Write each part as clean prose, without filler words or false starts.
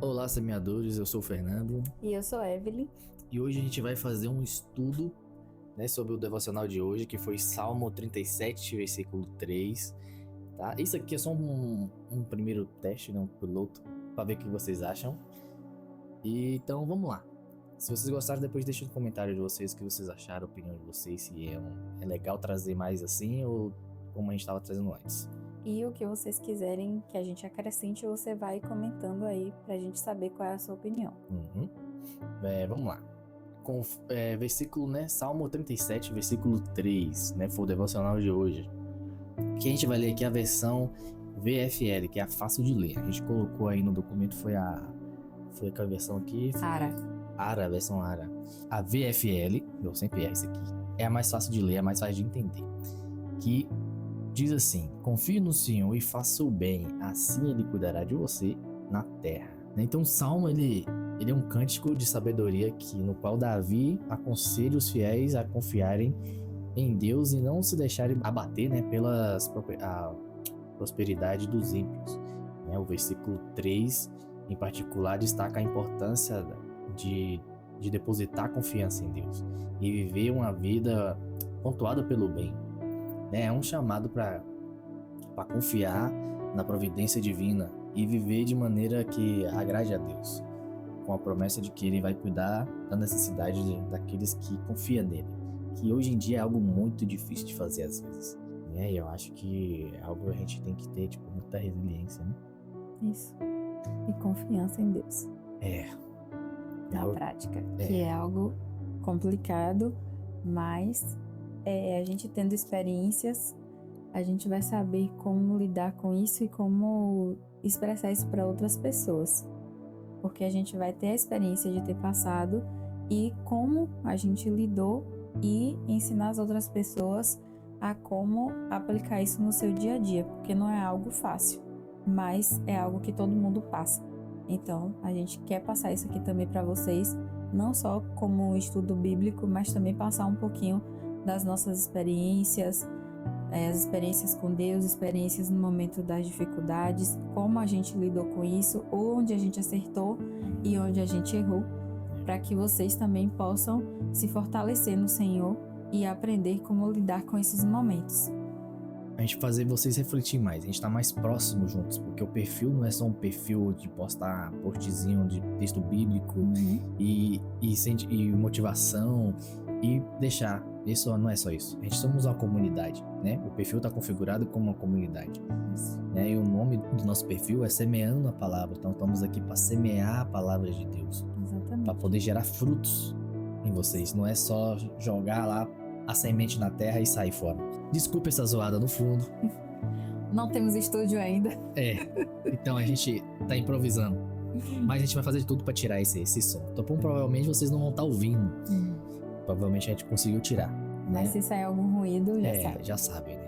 Olá, semeadores, eu sou o Fernando E eu sou Evelyn. e hoje a gente vai fazer um estudo, sobre o devocional de hoje, que foi Salmo 37, versículo 3, tá? Isso aqui é só um primeiro teste, né, um piloto, para ver o que vocês acham. E então vamos lá. Se vocês gostaram, depois deixem no comentário de vocês o que vocês acharam, a opinião de vocês, se é legal trazer mais assim ou como a gente estava trazendo antes. E o que vocês quiserem que a gente acrescente, você vai comentando aí pra gente saber qual é a sua opinião. Vamos lá. Versículo, Salmo 37, versículo 3, foi o devocional de hoje. Que a gente vai ler aqui a versão VFL, que é a fácil de ler. A gente colocou aí no documento, foi aquela versão aqui. Ara. A versão Ara. A VFL, eu sempre erro isso aqui, é a mais fácil de ler, é a mais fácil de entender. Que diz assim: confie no Senhor e faça o bem, assim Ele cuidará de você na terra. Então o Salmo, ele é um cântico de sabedoria no qual Davi aconselha os fiéis a confiarem em Deus e não se deixarem abater, pela a prosperidade dos ímpios. O versículo 3, em particular, destaca a importância de depositar confiança em Deus e viver uma vida pontuada pelo bem. É um chamado para confiar na providência divina e viver de maneira que agrade a Deus, com a promessa de que Ele vai cuidar da necessidade daqueles que confiam nele, que hoje em dia é algo muito difícil de fazer às vezes. E eu acho que é algo que a gente tem que ter muita resiliência, né? Isso. E confiança em Deus. Na prática. Que é algo complicado, mas a gente tendo experiências, a gente vai saber como lidar com isso e como expressar isso para outras pessoas. Porque a gente vai ter a experiência de ter passado e como a gente lidou e ensinar as outras pessoas a como aplicar isso no seu dia a dia, porque não é algo fácil, mas é algo que todo mundo passa. Então, a gente quer passar isso aqui também para vocês, não só como um estudo bíblico, mas também passar um pouquinho das nossas experiências, as experiências com Deus, experiências no momento das dificuldades, como a gente lidou com isso, onde a gente acertou e onde a gente errou, para que vocês também possam se fortalecer no Senhor e aprender como lidar com esses momentos. A gente fazer vocês refletir mais, a gente tá mais próximo juntos, porque o perfil não é só um perfil de postar postzinho de texto bíblico e motivação e deixar. Isso não é só isso. A gente somos uma comunidade, né? O perfil tá configurado como uma comunidade. E o nome do nosso perfil é Semeando a Palavra. Então estamos aqui para semear a palavra de Deus. Exatamente. Para poder gerar frutos em vocês. Não é só jogar lá a semente na terra e sair fora. Desculpa essa zoada no fundo. Não temos estúdio ainda. Então a gente tá improvisando. Mas a gente vai fazer de tudo para tirar esse som. Então provavelmente vocês não vão estar ouvindo. Provavelmente a gente conseguiu tirar. Mas se sair algum ruído, já sabe, né? Já sabe.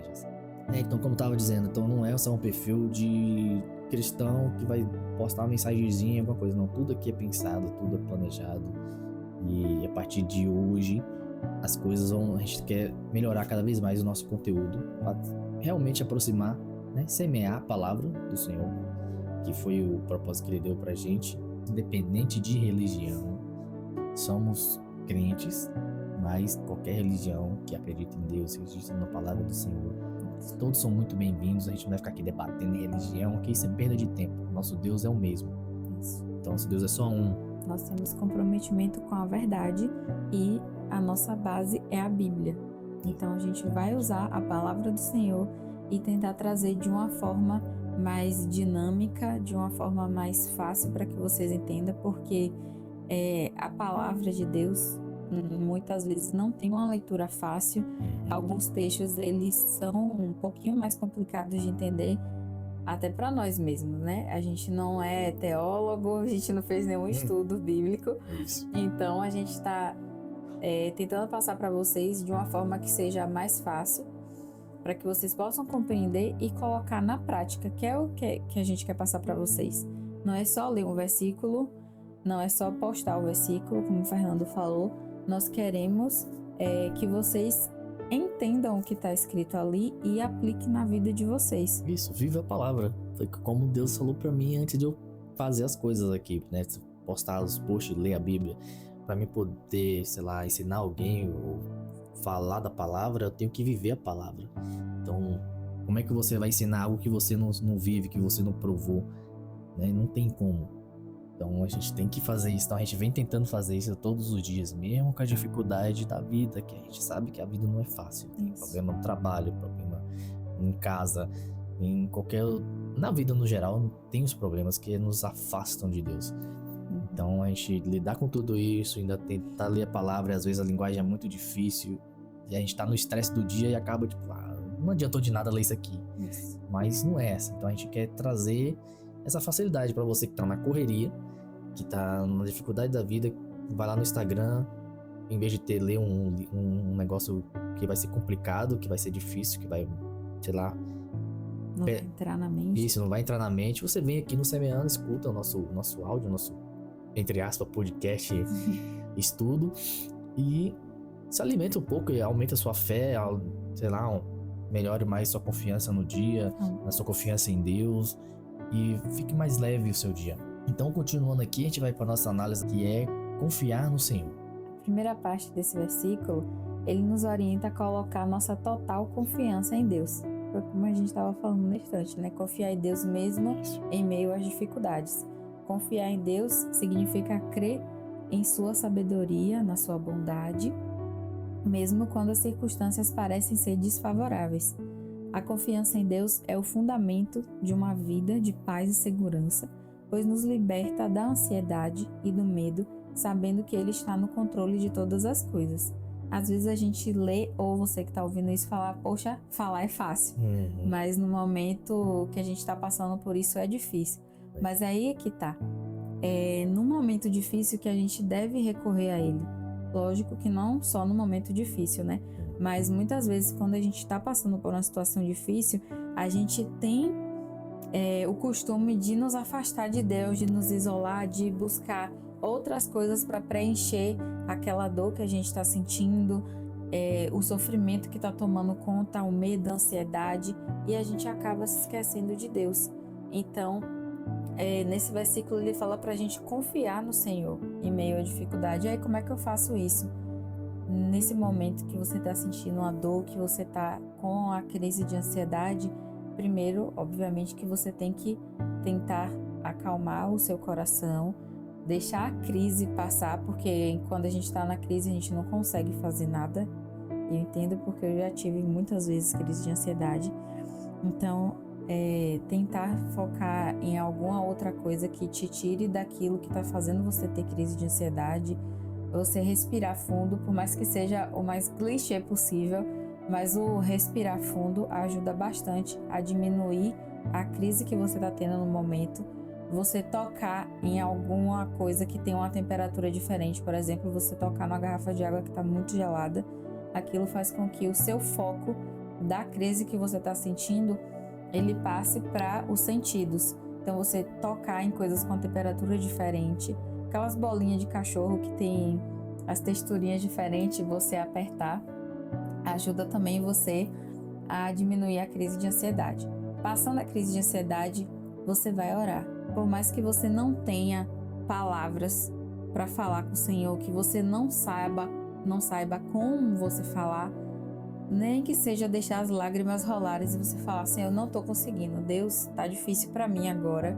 Então, como eu tava dizendo, então não é só um perfil de cristão que vai postar uma mensagenzinha, alguma coisa. Não, tudo aqui é pensado, tudo é planejado. E a partir de hoje, as coisas vão... A gente quer melhorar cada vez mais o nosso conteúdo para realmente aproximar, semear a palavra do Senhor, que foi o propósito que Ele deu pra gente. Independente de religião, somos crentes, mas qualquer religião que acredita em Deus, que acredita na palavra do Senhor, todos são muito bem-vindos. A gente não vai ficar aqui debatendo em religião, que isso é perda de tempo. Nosso Deus é o mesmo. Então, nosso Deus é só um. Nós temos comprometimento com a verdade e a nossa base é a Bíblia. Então, a gente vai usar a palavra do Senhor e tentar trazer de uma forma mais dinâmica, de uma forma mais fácil para que vocês entendam, porque a palavra de Deus muitas vezes não tem uma leitura fácil. Alguns textos eles são um pouquinho mais complicados de entender, até para nós mesmos, né? A gente não é teólogo, a gente não fez nenhum estudo bíblico, então a gente está tentando passar para vocês de uma forma que seja mais fácil, para que vocês possam compreender e colocar na prática, que é o que a gente quer passar para vocês. Não é só ler um versículo, não é só postar o versículo, como o Fernando falou. Nós queremos que vocês entendam o que está escrito ali e apliquem na vida de vocês. Isso, viva a palavra. Foi como Deus falou para mim antes de eu fazer as coisas aqui, né? Postar os posts, ler a Bíblia. Pra mim poder, sei lá, ensinar alguém ou falar da palavra, eu tenho que viver a palavra. Então, como é que você vai ensinar algo que você não vive, que você não provou, né? Não tem como. Então a gente tem que fazer isso. Então a gente vem tentando fazer isso todos os dias, mesmo com a dificuldade da vida, que a gente sabe que a vida não é fácil. Tem problema no trabalho, problema em casa, em qualquer... Na vida no geral, tem os problemas que nos afastam de Deus. Então a gente lidar com tudo isso, ainda tentar ler a palavra, e às vezes a linguagem é muito difícil, e a gente tá no estresse do dia e acaba tipo, não adiantou de nada ler isso aqui. Mas não é essa. Então a gente quer trazer essa facilidade para você que tá na correria, que tá na dificuldade da vida, vai lá no Instagram, em vez de ler um negócio que vai ser complicado, que vai ser difícil, que vai, sei lá... Não vai entrar na mente. Isso, não vai entrar na mente. Você vem aqui no Semeando, escuta o nosso áudio, nosso, entre aspas, podcast, estudo, e se alimenta um pouco e aumenta a sua fé, sei lá, melhore mais sua confiança no dia, a sua confiança em Deus, e fique mais leve o seu dia. Então, continuando aqui, a gente vai para nossa análise, que é confiar no Senhor. A primeira parte desse versículo, ele nos orienta a colocar nossa total confiança em Deus. Foi como a gente estava falando no instante, né? Confiar em Deus mesmo em meio às dificuldades. Confiar em Deus significa crer em sua sabedoria, na sua bondade, mesmo quando as circunstâncias parecem ser desfavoráveis. A confiança em Deus é o fundamento de uma vida de paz e segurança, pois nos liberta da ansiedade e do medo, sabendo que Ele está no controle de todas as coisas. Às vezes a gente lê, ou você que está ouvindo isso falar, poxa, falar é fácil, mas no momento que a gente está passando por isso é difícil. Mas aí é que tá. É num momento difícil que a gente deve recorrer a Ele. Lógico que não só no momento difícil, né? Mas muitas vezes quando a gente está passando por uma situação difícil, a gente tem o costume de nos afastar de Deus, de nos isolar, de buscar outras coisas para preencher aquela dor que a gente está sentindo, o sofrimento que está tomando conta, o medo, a ansiedade, e a gente acaba se esquecendo de Deus. Então, nesse versículo ele fala para a gente confiar no Senhor em meio à dificuldade. E aí, como é que eu faço isso? Nesse momento que você está sentindo uma dor, que você está com a crise de ansiedade, primeiro, obviamente, que você tem que tentar acalmar o seu coração, deixar a crise passar, porque quando a gente está na crise a gente não consegue fazer nada. Eu entendo, porque eu já tive muitas vezes crise de ansiedade. Então, tentar focar em alguma outra coisa que te tire daquilo que está fazendo você ter crise de ansiedade. Você respirar fundo, por mais que seja o mais clichê possível, mas o respirar fundo ajuda bastante a diminuir a crise que você está tendo no momento. Você tocar em alguma coisa que tem uma temperatura diferente, por exemplo, você tocar numa garrafa de água que está muito gelada, aquilo faz com que o seu foco da crise que você está sentindo, ele passe para os sentidos. Então você tocar em coisas com temperatura diferente, aquelas bolinhas de cachorro que tem as texturinhas diferentes, você apertar, ajuda também você a diminuir a crise de ansiedade. Passando a crise de ansiedade, você vai orar. Por mais que você não tenha palavras para falar com o Senhor, que você não saiba como você falar, nem que seja deixar as lágrimas rolarem e você falar, Senhor, eu não estou conseguindo, Deus, tá difícil para mim agora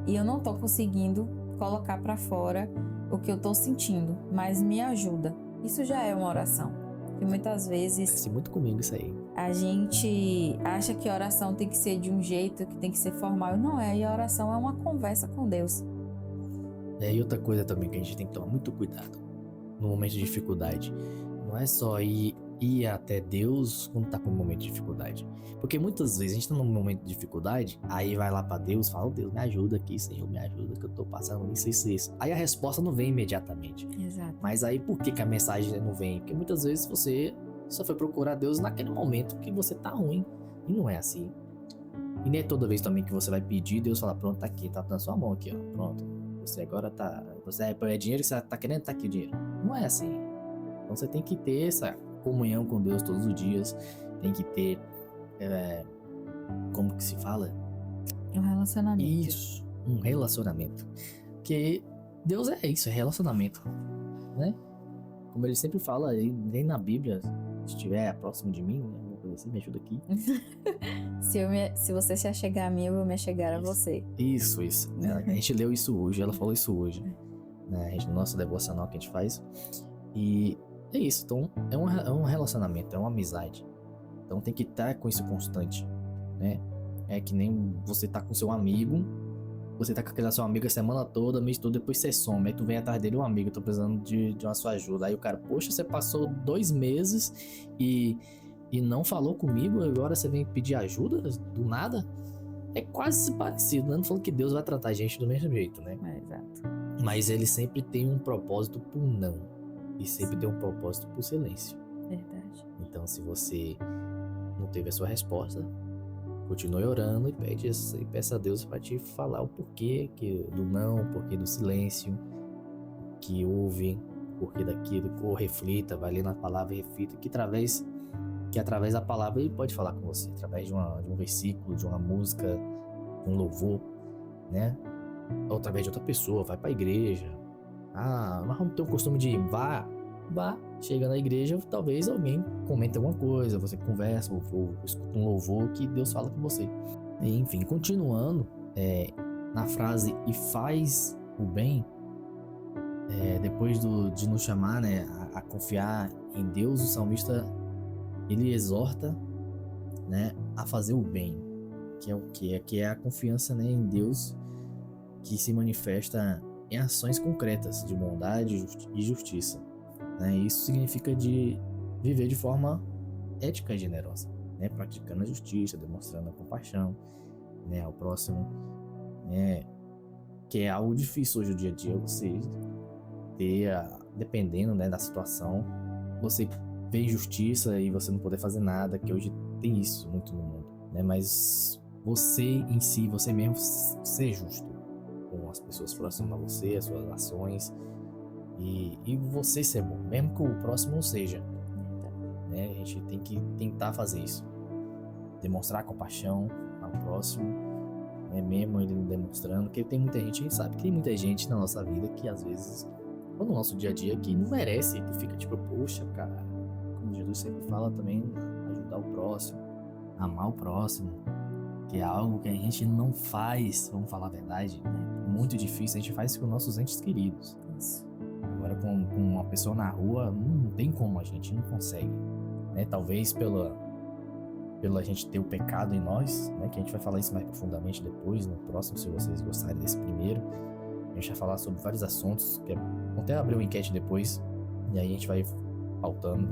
e eu não estou conseguindo colocar para fora o que eu estou sentindo, mas me ajuda. Isso já é uma oração. Porque muitas vezes... Parece muito comigo isso aí. A gente acha que a oração tem que ser de um jeito, que tem que ser formal. E não é. E a oração é uma conversa com Deus. E outra coisa também que a gente tem que tomar muito cuidado no momento de dificuldade. Não é só ir até Deus quando tá com um momento de dificuldade. Porque muitas vezes a gente tá num momento de dificuldade, aí vai lá pra Deus, fala, Deus, me ajuda aqui, Senhor, me ajuda, que eu tô passando isso. Aí a resposta não vem imediatamente. Exato. Mas aí por que a mensagem não vem? Porque muitas vezes você só foi procurar Deus naquele momento que você tá ruim. E não é assim. E nem é toda vez também que você vai pedir, Deus fala, pronto, tá aqui, tá na sua mão aqui, ó, pronto. Você agora tá... Você é dinheiro que você tá querendo, tá aqui o dinheiro. Não é assim. Então você tem que ter essa comunhão com Deus todos os dias. Tem que ter... como que se fala? Um relacionamento. Isso. um relacionamento. Porque Deus é isso, é relacionamento, né? Como ele sempre fala, nem na Bíblia, se estiver próximo de mim, né? Alguma coisa assim, me ajuda aqui. Se você se achegar a mim, eu vou me achegar a você. Isso. A gente leu isso hoje, ela falou isso hoje, né? No nosso devocional que a gente faz. E é isso, então é um relacionamento, é uma amizade. Então tem que estar com isso constante, né? É que nem você tá com seu amigo, você tá com aquele seu amigo a semana toda, mês todo, depois você some. Aí tu vem atrás dele, um amigo, tô precisando de uma sua ajuda. Aí o cara, poxa, você passou 2 meses e não falou comigo, agora você vem pedir ajuda do nada? É quase parecido, né? Não falando que Deus vai tratar a gente do mesmo jeito, né? Exato. Mas ele sempre tem um propósito por não. E sempre tem um propósito por silêncio. Verdade. Então, se você não teve a sua resposta, continue orando e peça a Deus para te falar o porquê do não, o porquê do silêncio, que ouve, o porquê daquilo, ou reflita, vai ler na palavra e reflita, que através da palavra ele pode falar com você, através de um versículo, de uma música, de um louvor, né? Ou através de outra pessoa, vai para a igreja. Mas vamos ter o costume de ir, vá, chega na igreja, talvez alguém comente alguma coisa, você conversa, ou escuta um louvor que Deus fala com você. E, enfim, continuando, na frase e faz o bem, depois de nos chamar, né, a confiar em Deus, o salmista ele exorta, né, a fazer o bem, que é o quê? Que é a confiança, né, em Deus, que se manifesta em ações concretas de bondade e justiça. Né? Isso significa de viver de forma ética e generosa, né? Praticando a justiça, demonstrando a compaixão, né, ao próximo, né? Que é algo difícil hoje no dia a dia, você ter, dependendo, né, da situação, você vê injustiça e você não poder fazer nada, que hoje tem isso muito no mundo, né? Mas você em si, você mesmo ser justo com as pessoas próximas a você, as suas ações, e você ser bom, mesmo que o próximo não seja, né? A gente tem que tentar fazer isso, demonstrar compaixão ao próximo, né? Mesmo ele não demonstrando, porque tem muita gente, a gente sabe que tem muita gente na nossa vida que às vezes, ou no nosso dia a dia, que não merece, que fica tipo, poxa, cara, como Jesus sempre fala também, ajudar o próximo, amar o próximo, que é algo que a gente não faz, vamos falar a verdade, né? Muito difícil, a gente faz com nossos entes queridos. Isso. Agora com uma pessoa na rua, não tem como, a gente não consegue, né? Talvez pela gente ter o pecado em nós, né? Que a gente vai falar isso mais profundamente depois, no próximo, se vocês gostarem desse primeiro. A gente vai falar sobre vários assuntos, vou até abrir uma enquete depois, e aí a gente vai pautando,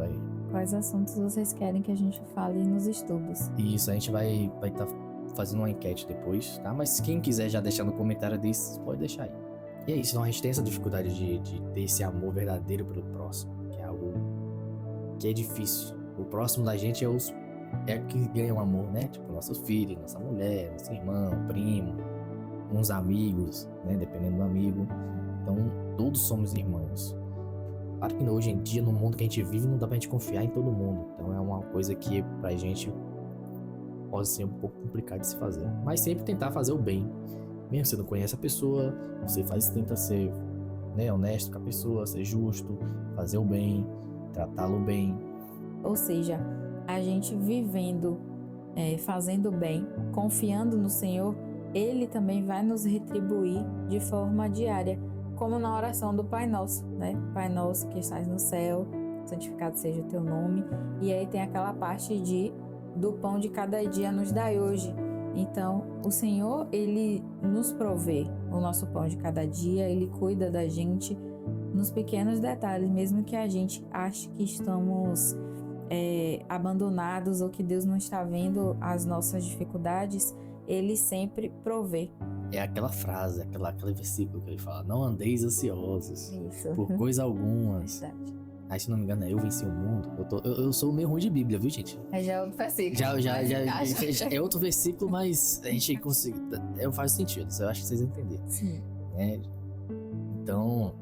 Quais assuntos vocês querem que a gente fale nos estudos? Isso, a gente vai estar fazendo uma enquete depois, tá? Mas quem quiser já deixar no comentário desses, pode deixar aí. E é isso, então a gente tem essa dificuldade de ter esse amor verdadeiro pelo próximo, que é algo que é difícil. O próximo da gente é o que ganha o amor, né? Tipo, nosso filho, nossa mulher, nosso irmão, primo, uns amigos, né? Dependendo do amigo. Então, todos somos irmãos. Claro que hoje em dia, no mundo que a gente vive, não dá pra gente confiar em todo mundo. Então, é uma coisa que pra gente pode ser um pouco complicado de se fazer. Mas sempre tentar fazer o bem. Mesmo que você não conhece a pessoa, você tenta ser, né, honesto com a pessoa, ser justo, fazer o bem, tratá-lo bem. Ou seja, a gente vivendo, fazendo o bem, confiando no Senhor, Ele também vai nos retribuir de forma diária, como na oração do Pai Nosso, né? Pai Nosso que estás no céu, santificado seja o teu nome. E aí tem aquela parte do pão de cada dia nos dai hoje. Então, o Senhor, Ele nos provê o nosso pão de cada dia, Ele cuida da gente nos pequenos detalhes, mesmo que a gente ache que estamos abandonados ou que Deus não está vendo as nossas dificuldades, Ele sempre provê. É aquela frase, aquele versículo que ele fala, não andeis ansiosos por coisa alguma. Verdade. Aí, se não me engano, eu venci o mundo. Eu sou meio ruim de Bíblia, viu, gente? Já é outro versículo. Já é outro versículo, mas a gente consegue. Faz sentido, eu acho que vocês entenderam. Sim. Né? Então,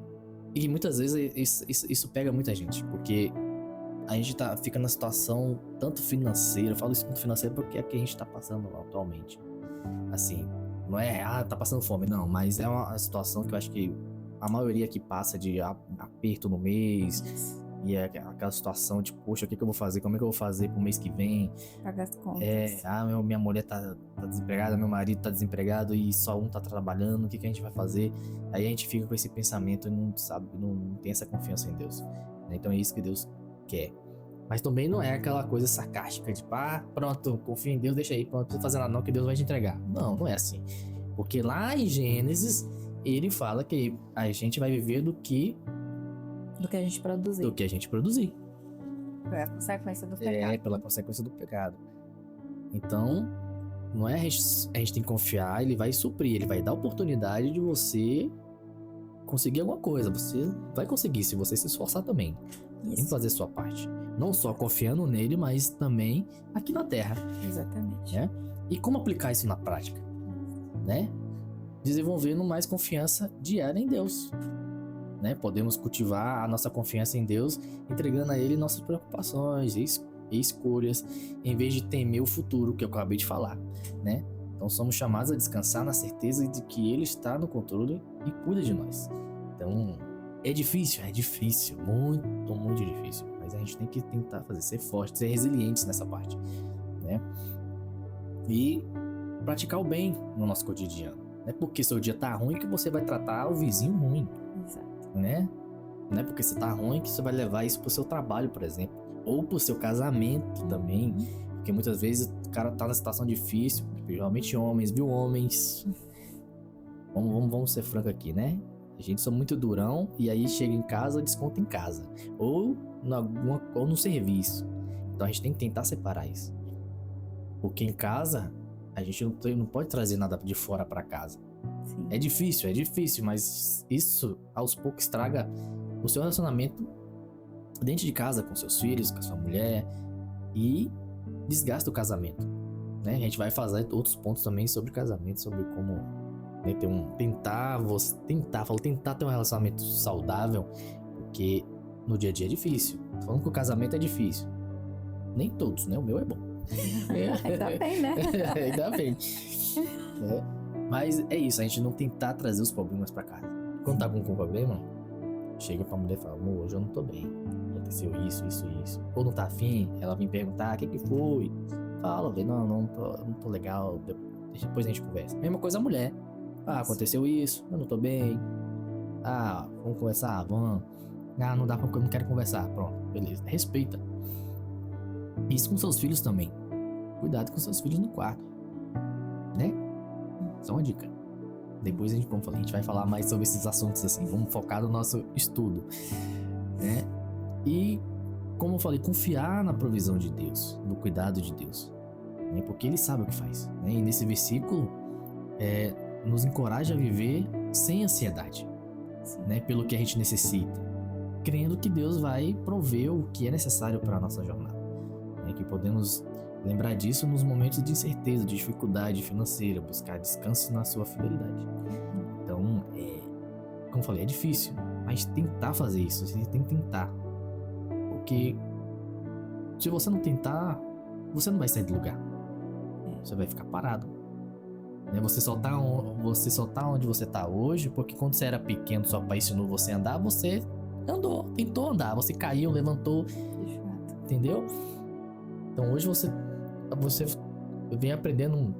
e muitas vezes isso pega muita gente, porque a gente fica na situação tanto financeira, eu falo isso muito financeira porque é que a gente tá passando atualmente. Assim, Não é, tá passando fome, não. Mas é uma situação que eu acho que a maioria que passa de aperto no mês. E é aquela situação de, poxa, o que eu vou fazer? Como é que eu vou fazer pro mês que vem? Pagar as contas. Minha mulher tá desempregada, meu marido tá desempregado e só um tá trabalhando, o que a gente vai fazer? Aí a gente fica com esse pensamento e não sabe, não tem essa confiança em Deus. Então é isso que Deus quer. Mas também não é aquela coisa sarcástica, tipo, pronto, confia em Deus, deixa aí, pronto, não precisa fazer nada não, que Deus vai te entregar. Não é assim. Porque lá em Gênesis, ele fala que a gente vai viver do que a gente produzir. Do que a gente produzir. Pela consequência do pecado. Pela consequência do pecado. Então, não é a gente tem que confiar, ele vai suprir, ele vai dar a oportunidade de você conseguir alguma coisa. Você vai conseguir, se você se esforçar também. Isso. Tem que fazer a sua parte. Não só confiando nele, mas também aqui na terra. Exatamente. Né? E como aplicar isso na prática? Né? Desenvolvendo mais confiança diária em Deus. Né? Podemos cultivar a nossa confiança em Deus, entregando a Ele nossas preocupações e escolhas, em vez de temer o futuro, que eu acabei de falar. Né? Então somos chamados a descansar na certeza de que Ele está no controle e cuida de nós. Então é difícil, muito, muito difícil. Mas a gente tem que tentar ser forte, ser resilientes nessa parte. Né? E praticar o bem no nosso cotidiano. Não é porque seu dia tá ruim que você vai tratar o vizinho ruim. Exato. Né? Não é porque você tá ruim que você vai levar isso pro seu trabalho, por exemplo. Ou pro seu casamento também. Porque muitas vezes o cara tá numa situação difícil. Geralmente homens, viu? Homens. Vamos ser franco aqui, né? A gente sou muito durão e aí chega em casa, desconta em casa. Ou no serviço. Então a gente tem que tentar separar isso. Porque em casa, a gente não pode trazer nada de fora pra casa. Sim. É difícil, mas isso aos poucos estraga o seu relacionamento dentro de casa, com seus filhos, com a sua mulher, e desgasta o casamento. Né? A gente vai fazer outros pontos também sobre casamento, sobre como, né, tentar ter um relacionamento saudável, porque no dia a dia é difícil. Tô falando que o casamento é difícil. Nem todos, né? O meu é bom. Ainda bem, né? Ainda bem. Mas é isso, a gente não tentar trazer os problemas pra casa. Quando tá com problema, chega pra mulher e fala, amor, hoje eu não tô bem. Aconteceu isso. Ou não tá afim, ela vem perguntar, o que foi? Fala, não tô legal, depois a gente conversa. Mesma coisa a mulher. Aconteceu isso, eu não tô bem. Vamos conversar, vamos. Não dá porque eu não quero conversar. Pronto, beleza. Respeita. Isso com seus filhos também. Cuidado com seus filhos no quarto. Né? Só uma dica. Depois a gente vai falar mais sobre esses assuntos assim. Vamos focar no nosso estudo. Né? E, como eu falei, confiar na provisão de Deus, no cuidado de Deus. Né? Porque Ele sabe o que faz. Né? E nesse versículo, nos encoraja a viver sem ansiedade. Né? Pelo que a gente necessita. Crendo que Deus vai prover o que é necessário para a nossa jornada. Né? Que podemos lembrar disso nos momentos de incerteza, de dificuldade financeira, buscar descanso na sua fidelidade. Então, como eu falei, é difícil, mas tentar fazer isso, você tem que tentar. Porque se você não tentar, você não vai sair do lugar. Você vai ficar parado. Né? Você só tá onde você tá hoje, porque quando você era pequeno, seu pai ensinou você a andar, você andou, tentou andar, você caiu, levantou, entendeu? Então hoje você vem aprendendo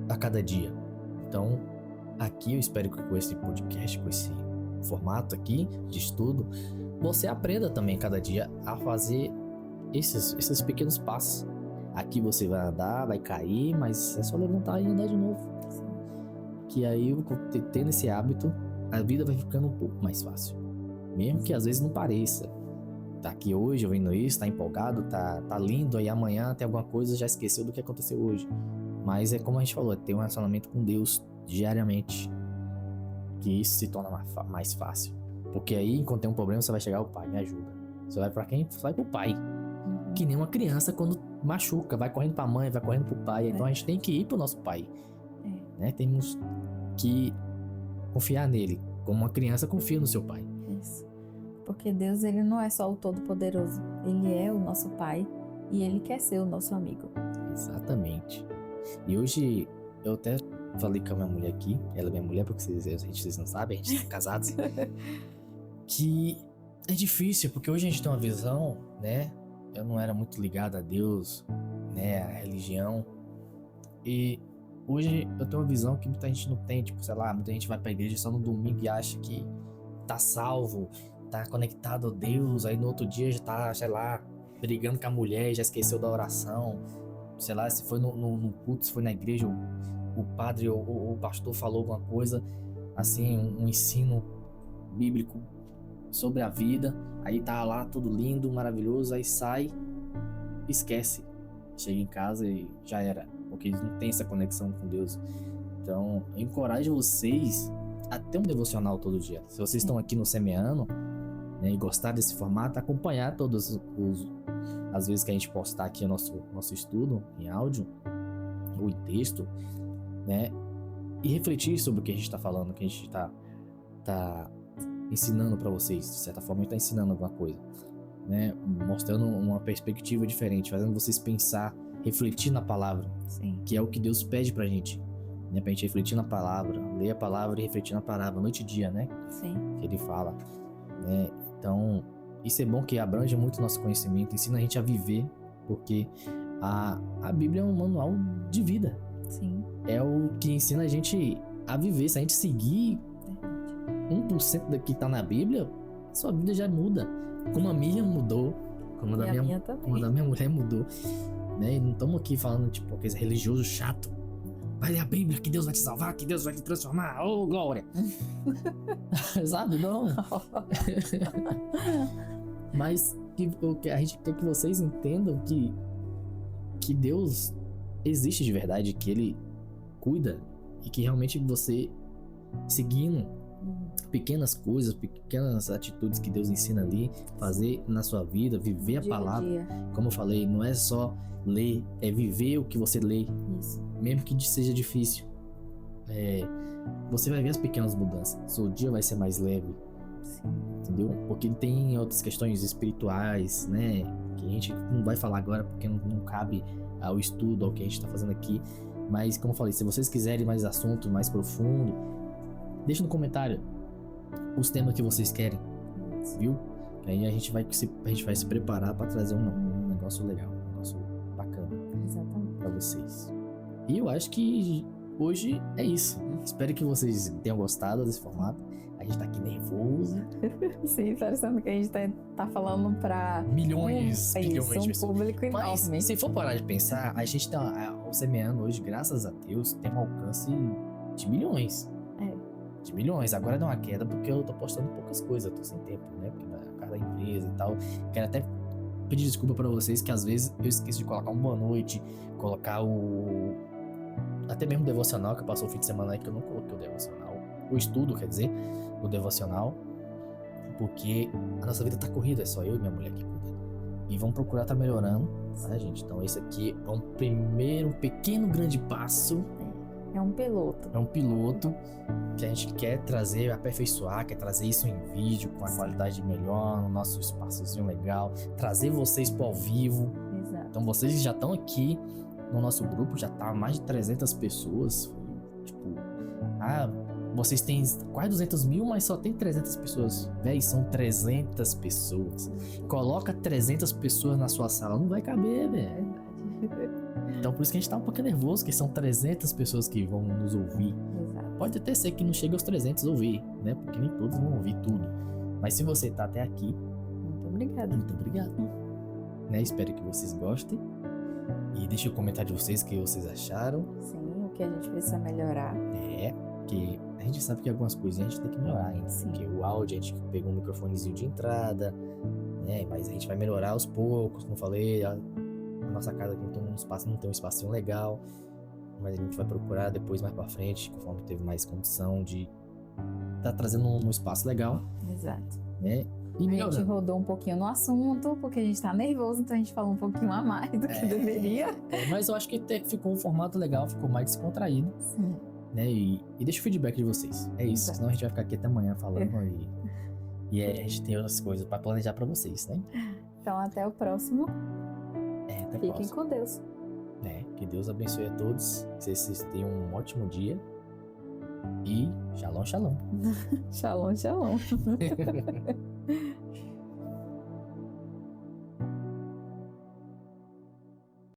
a cada dia. Então aqui eu espero que com esse podcast, com esse formato aqui de estudo, você aprenda também cada dia a fazer esses pequenos passos. Aqui você vai andar, vai cair, mas é só levantar e andar de novo. Que aí, tendo esse hábito, a vida vai ficando um pouco mais fácil. Mesmo que às vezes não pareça. Tá aqui hoje, ouvindo isso, tá empolgado, tá lindo, aí amanhã tem alguma coisa, já esqueceu do que aconteceu hoje. Mas é como a gente falou, é ter um relacionamento com Deus diariamente, que isso se torna mais fácil. Porque aí, enquanto tem um problema, você vai chegar ao pai, me ajuda. Você vai pra quem? Você vai pro pai. Que nem uma criança quando machuca, vai correndo pra mãe, vai correndo pro pai. Então a gente tem que ir pro nosso pai. Né? Temos que confiar nele, como uma criança confia no seu pai. Isso. Porque Deus, ele não é só o Todo-Poderoso. Ele é o nosso pai e ele quer ser o nosso amigo. Exatamente. E hoje eu até falei com a minha mulher aqui, ela é minha mulher, porque vocês não sabem, a gente tá casados, que é difícil, porque hoje a gente tem uma visão, né? Eu não era muito ligado a Deus, né? A religião. E hoje eu tenho uma visão que muita gente não tem, tipo, sei lá, muita gente vai pra igreja só no domingo e acha que tá salvo, tá conectado a Deus, aí no outro dia já tá, sei lá, brigando com a mulher e já esqueceu da oração. Sei lá, se foi no culto, se foi na igreja, o padre ou o pastor falou alguma coisa, assim, um ensino bíblico sobre a vida, aí tá lá tudo lindo, maravilhoso, aí sai, esquece, chega em casa e já era, porque eles não têm essa conexão com Deus. Então, eu encorajo vocês a ter um devocional todo dia. Se vocês estão aqui no Semeando, né, e gostar desse formato, acompanhar todas as vezes que a gente postar aqui o nosso estudo em áudio ou em texto, né, e refletir sobre o que a gente está falando, o que a gente tá ensinando para vocês. De certa forma, a gente tá ensinando alguma coisa, né, mostrando uma perspectiva diferente, fazendo vocês pensar, refletir na palavra. Sim. Que é o que Deus pede pra gente, né, pra gente refletir na palavra, ler a palavra e refletir na palavra, noite e dia, né? Sim. Que ele fala, né? Então, isso é bom, que abrange muito o nosso conhecimento, ensina a gente a viver, porque a Bíblia é um manual de vida. Sim. É o que ensina a gente a viver. Se a gente seguir 1% do que tá na Bíblia, sua vida já muda. Como a minha mudou, como a da minha mulher mudou, né? E não estamos aqui falando tipo aquele religioso chato. Vai ler a Bíblia que Deus vai te salvar, que Deus vai te transformar. Oh, glória! Sabe? Não. Mas a gente quer que vocês entendam que Deus existe de verdade, que Ele cuida e que realmente você seguindo pequenas coisas, pequenas atitudes que Deus ensina ali, fazer na sua vida, viver a palavra. Como eu falei, não é só ler, é viver o que você lê. Isso. Mesmo que seja difícil. Você vai ver as pequenas mudanças. Seu dia vai ser mais leve. Sim. Entendeu? Porque tem outras questões espirituais, né? Que a gente não vai falar agora porque não cabe ao estudo, ao que a gente tá fazendo aqui. Mas, como eu falei, se vocês quiserem mais assunto, mais profundo, deixa no comentário os temas que vocês querem, viu? Aí a gente vai se preparar para trazer um negócio legal, um negócio bacana. Exatamente. Para vocês. E eu acho que hoje é isso. Espero que vocês tenham gostado desse formato. A gente tá aqui nervoso. Sim, parecendo que a gente tá falando pra milhões de pessoas. Público enorme. Mas se for parar de pensar, a gente tá, o Semeando hoje, graças a Deus, tem um alcance de milhões. De milhões. Agora deu uma queda porque eu tô postando poucas coisas, eu tô sem tempo, né? Porque cada empresa e tal. Quero até pedir desculpa pra vocês que às vezes eu esqueço de colocar um boa noite, colocar até mesmo o devocional, que eu passou o fim de semana aí que eu não coloquei o devocional. O estudo, quer dizer, o devocional. Porque a nossa vida tá corrida, é só eu e minha mulher que cuida. E vamos procurar tá melhorando, tá, gente? Então esse aqui é um pequeno grande passo. É um piloto. É um piloto que a gente quer trazer, aperfeiçoar, quer trazer isso em vídeo com a qualidade melhor, no nosso espaçozinho legal, trazer vocês pro ao vivo. Exato. Então vocês já estão aqui no nosso grupo, já tá mais de 300 pessoas. Tipo, vocês têm quase 200 mil, mas só tem 300 pessoas. Véi, são 300 pessoas. Coloca 300 pessoas na sua sala, não vai caber, velho. Então por isso que a gente tá um pouquinho nervoso, que são 300 pessoas que vão nos ouvir. Exato. Pode até ser que não chegue aos 300 ouvir, né? Porque nem todos vão ouvir tudo. Mas se você tá até aqui, muito obrigada. Muito obrigado. Né? Espero que vocês gostem. E deixem o comentário de vocês, o que vocês acharam. Sim, o que a gente precisa melhorar. Porque a gente sabe que algumas coisinhas a gente tem que melhorar ainda. Sim. Porque o áudio, a gente pegou um microfonezinho de entrada, né? Mas a gente vai melhorar aos poucos, como eu falei. A nossa casa aqui não tem um espacinho legal, mas a gente vai procurar depois mais pra frente, conforme teve mais condição de tá trazendo um espaço legal. Exato. Né? E a gente rodou um pouquinho no assunto, porque a gente tá nervoso, então a gente falou um pouquinho a mais do que deveria. Mas eu acho que ficou um formato legal, ficou mais descontraído. Sim. Né? E deixa o feedback de vocês. É isso, Exato. Senão a gente vai ficar aqui até amanhã falando e a gente tem outras coisas pra planejar pra vocês, né? Então até o próximo. Até Fiquem com Deus. né? Que Deus abençoe a todos, que vocês tenham um ótimo dia e shalom, shalom. Shalom, shalom.